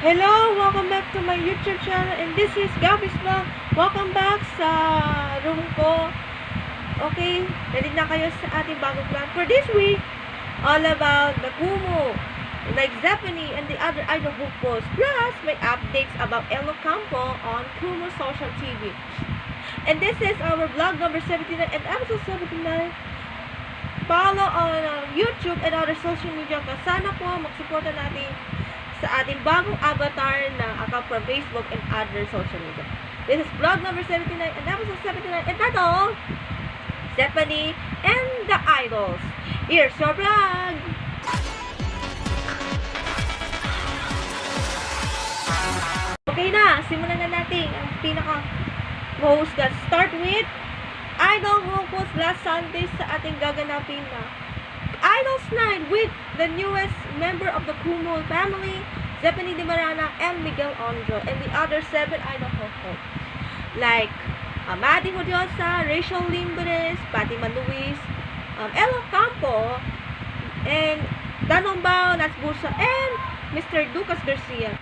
Hello! Welcome back to my YouTube channel and this is Gabby's Vlog. Welcome back sa room ko. Okay, ready na kayo sa ating bagong vlog for this week. All about the Kumu, like Zephany and the other idol hopefuls. Plus, may updates about Elo Campo on Kumu Social TV. And this is our vlog number 79 and episode 79. Follow on YouTube and other social media. Sana po magsuporta natin sa ating bagong avatar na account from Facebook and other social media. This is vlog number 79 and episode 79 entitled Zephany and the Idols. Here's your vlog! Okay na, simulan na natin ang pinaka-host. Start with Idol hopefuls last Sunday sa ating gaganapin na Idols Night with the newest member of the Kumu family, Zephany Di Marana and Miguel Ondro, and the other 7 idol hopefuls like Amadi Hodiosa, Rachel Limberes, Fatima Luis, Elo Campo, and Danombao Nasbursa, and Mr. Lucas Garcia.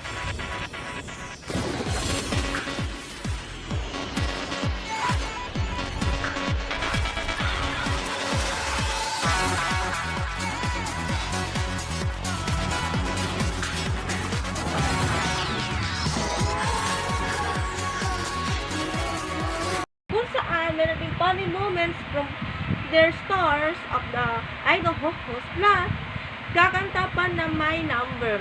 Meron din funny moments from their stars of the idol hopefuls. Plus, kakanta pa na My Number.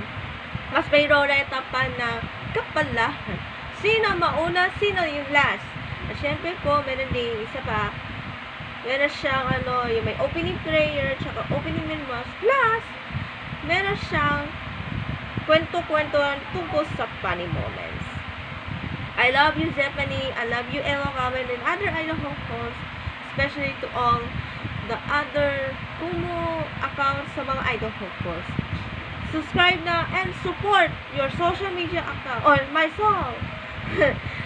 Mas may roreta pa na kapalahan. Sino mauna, sino yung last. At syempre po, meron din isa pa. Meron siyang yung may opening prayer, tsaka opening memoirs. Plus, meron siyang kwento-kwentuhan tungkol sa funny moments. I love you, Zephany. I love you, Elo Campo, and other idol hopefuls, especially to all the other Kumu accounts sa mga idol hopefuls. Subscribe na and support your social media account, or myself,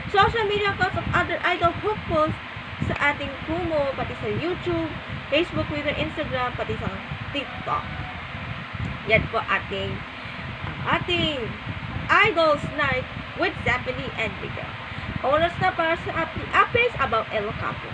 social media accounts of other idol hopefuls sa ating Kumu, pati sa YouTube, Facebook, Twitter, Instagram, pati sa TikTok. Yan po ating Idols Night with Zephany and Miguel. Oras na para sa ating updates about Elo Campo.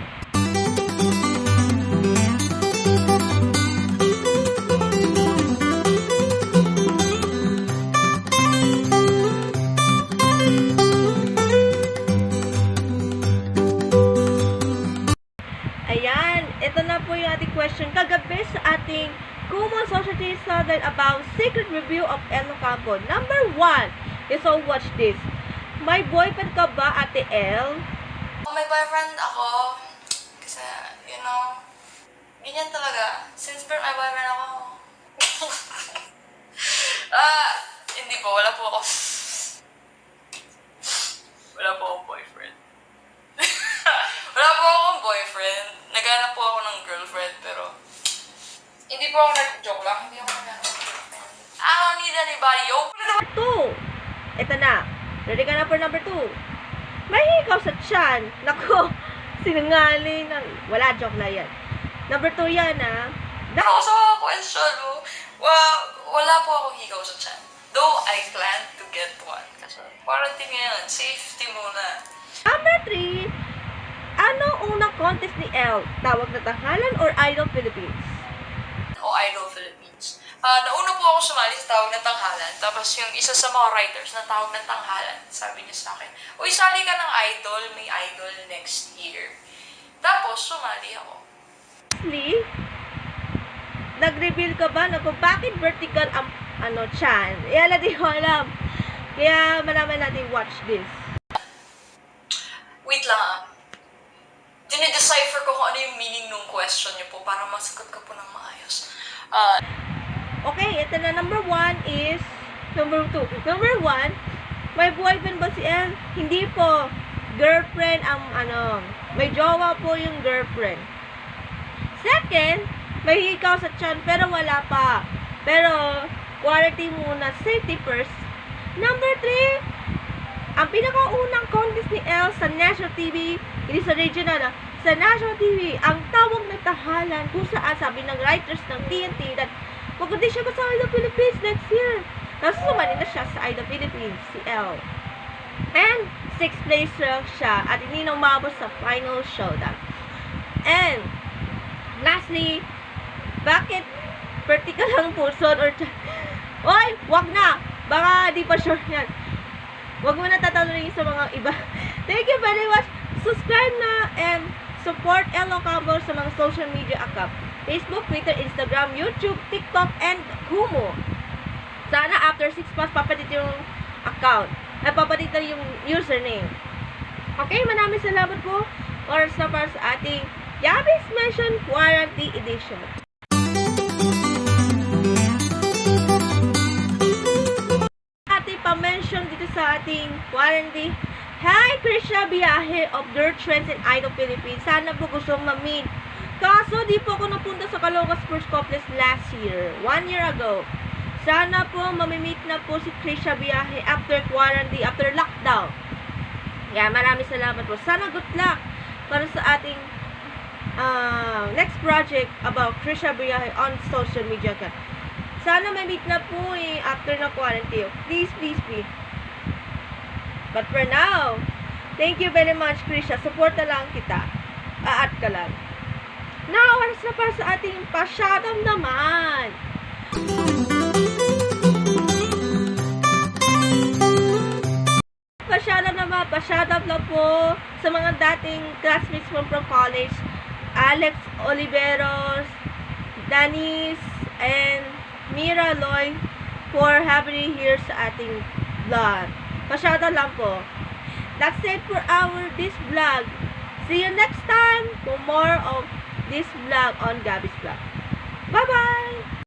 Ayan, ito na po yung ating question kagabi sa ating Kumu Social Media Saturday about secret review of Elo Campo. Number 1. So watch this. May boyfriend ka ba, Ate El? May boyfriend ako. Kasi, ganyan talaga. Since birth, may boyfriend ako. Hindi po. Wala po ako. Wala po akong boyfriend. Wala po akong boyfriend. Naghanap po ako ng girlfriend, pero hindi po ako nag-joke lang. Hindi ako naghanap ng girlfriend. I don't need anybody, yo. 2. Ito na. Ready ka na for number 2. May hikaw sa tiyan. Naku, sinungaling. Wala, joke na yan. Number 2 yan, ha. Pero sa question, wala po akong higaw sa tiyan. Though I plan to get one. Kasi quarantine ngayon, safety muna. Number 3. Ano unang contest ni El? Tawag na Tanghalan or Idol Philippines? O Idol Philippines. Nauna po ako sumali sa Tawag ng Tanghalan. Tapos yung isa sa mga writers na Tawag ng Tanghalan, sabi niya sa akin, uy, sali ka ng Idol, may Idol next year. Tapos, sumali ako. Lastly, nag-reveal ka ba na kung bakit vertical ang tiyan? Yala, di ko alam. Kaya malaman natin watch this. Wait lang Dinidecipher ko kung ano yung meaning ng question niyo po para masagot ko po ng maayos. Okay, ito na. Number 1 is number 2. Number 1, may boyfriend ba si El? Hindi po. Girlfriend ang may jowa po yung girlfriend. Second, may hikaw sa tiyan pero wala pa. Pero quarantine muna, safety first. Number 3, ang pinakaunang contest ni El sa National TV, hindi sa regional sa National TV, ang Tawag ng Tanghalan, kung saan sabi ng writers ng TNT that mag-audition ka sa Idol Philippines next year. Tapos sumali na siya sa Idol Philippines, si Elle. And 6th place lang siya at hindi na umabot sa final showdown. And lastly, bakit vertical ang puso or oy, wag na! Baka di pa sure yan. Wag mo na tatanungin sa mga iba. Thank you very much. Subscribe na and support Elo Cabo sa mga social media account. Facebook, Twitter, Instagram, YouTube, TikTok, and Kumu. Sana after 6 months, papalit yung account. Ay, papalit yung username. Okay, maraming salamat po para sa ating Yabis Mansion Quarantine Edition. Ating pa-mention dito sa ating quarantine. Hi, Krisha Biyahe of Dirt Trends in Idol Philippines. Sana po gusto ma-meet. Kaso, di po ako napunta sa Caloocan Sports Complex last year. 1 year ago. Sana po mamimit na po si Krisha Biyahe after quarantine, after lockdown. Yeah, maraming salamat po. Sana good luck para sa ating next project about Krisha Biyahe on social media. Sana may meet na po after na quarantine. Please, please, please. But for now, thank you very much, Krisha. Support na lang kita. Aat ka lang. Now, oras na para sa ating pasyadam naman. Pasyadam na po sa mga dating classmates from college. Alex Oliveros, Danis, and Mira Loy for having here sa ating vlog. Pasyadam lang po. That's it for this vlog. See you next time for more of this vlog on Gabby's Vlog. Bye-bye!